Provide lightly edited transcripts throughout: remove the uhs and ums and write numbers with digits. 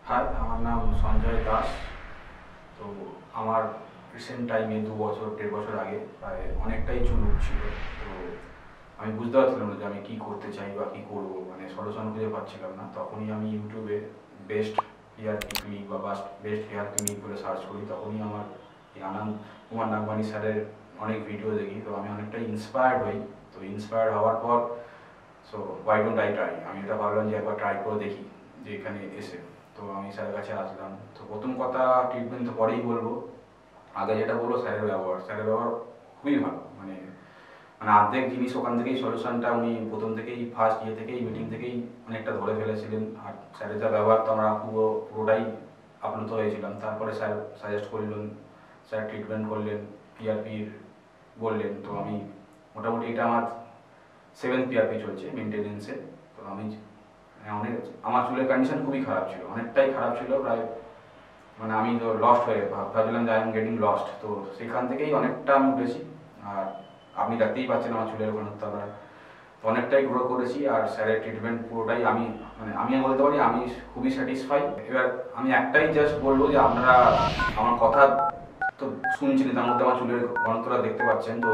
High, আমার নাম সঞ্জয় দাস। তো আমার রিসেন্ট টাইমে 2 বছর 1.5 বছর আগে প্রায় অনেকটাই চুল উঠছিল। তো আমি বুঝতে পারছিলাম না যে আমি কী করতে চাই বা কী করবো, মানে সলিউশন খুঁজে পাচ্ছিলাম না। তখনই আমি ইউটিউবে বেস্ট হেয়ার ক্লিনিক বা বেস্ট হেয়ার ক্লিনিক বলে সার্চ করি। তখনই আমার এই আনন্দ কুমার নাগবানি স্যারের অনেক ভিডিও দেখি। তো আমি অনেকটাই ইন্সপায়ার্ড হই। তো ইন্সপায়ার্ড হওয়ার পর so why don't I try, আমি এটা ভাবলাম যে একবার ট্রাই করে দেখি যে এখানে এসে। তো আমি স্যারের কাছে আসলাম। তো প্রথম কথা, ট্রিটমেন্ট তো পরেই বলবো, আগে যেটা বলবো স্যারের ব্যবহার খুবই ভালো। মানে মানে অর্ধেক জিনিস ওখান থেকেই সলিউশনটা উনি প্রথম থেকেই ফার্স্ট ইয়ে থেকেই মিটিং থেকেই অনেকটা ধরে ফেলেছিলেন। আর স্যারের যা ব্যবহার, তো আমরা পুরোটাই আপ্লুত হয়েছিলাম। তারপরে স্যার সাজেস্ট করলেন, স্যার ট্রিটমেন্ট করলেন, পিআরপির বললেন। তো আমি মোটামুটি এটা আমার 7th পিআরপি চলছে মেনটেনেন্সে। তো আমি অনেক, আমার চুলের কন্ডিশন খুবই খারাপ ছিল, অনেকটাই খারাপ ছিল। প্রায় মানে আমি তো লস্ট হয়ে ভাবছিলাম যে আই এম গেটিং লস্ট। তো সেখান থেকেই অনেকটা আমি উঠেছি। আর আপনি দেখতেই পাচ্ছেন আমার চুলের ঘনত্ব, তো অনেকটাই গ্রো করেছি। আর স্যারের ট্রিটমেন্ট পুরোটাই আমি, মানে আমি বলতে পারি আমি খুবই স্যাটিসফাই। এবার আমি একটাই জাস্ট বলবো যে আপনারা আমার কথা তো শুনছেন, তার মধ্যে আমার চুলের ঘনত্বটা দেখতে পাচ্ছেন। তো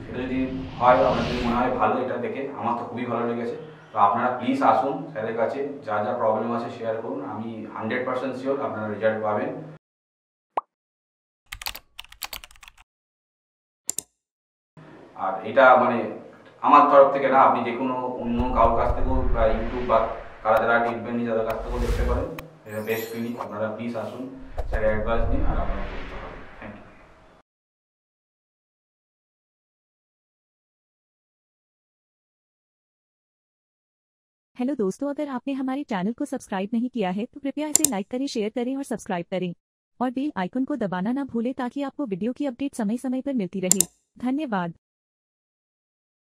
সেটা যদি হয়, আপনার যদি মনে হয় ভালো এটা দেখে, আমার তো খুবই ভালো লেগেছে। তো আপনারা প্লিজ আসুন স্যারের কাছে, যা যা প্রবলেম আছে শেয়ার করুন। আমি 100% শিওর আপনারা রেজাল্ট পাবেন। আর এটা মানে আমার তরফ থেকে না, আপনি যে কোনো অন্য কারোর কাছ থেকেও বা ইউটিউব বা কারা যারা ট্রিটমেন্ট নিয়ে তাদের কাছ থেকেও দেখতে পারেন। এটা বেস্ট ক্লিনিক, আপনারা প্লিজ আসুন, স্যারের অ্যাডভাইস নিন আর আপনারা উপকৃত হবেন। Thank you. हेलो दोस्तों, अगर आपने हमारे चैनल को सब्सक्राइब नहीं किया है तो कृपया इसे लाइक करें, शेयर करें और सब्सक्राइब करें और बेल आइकन को दबाना ना भूलें ताकि आपको वीडियो की अपडेट समय समय पर मिलती रहे। धन्यवाद।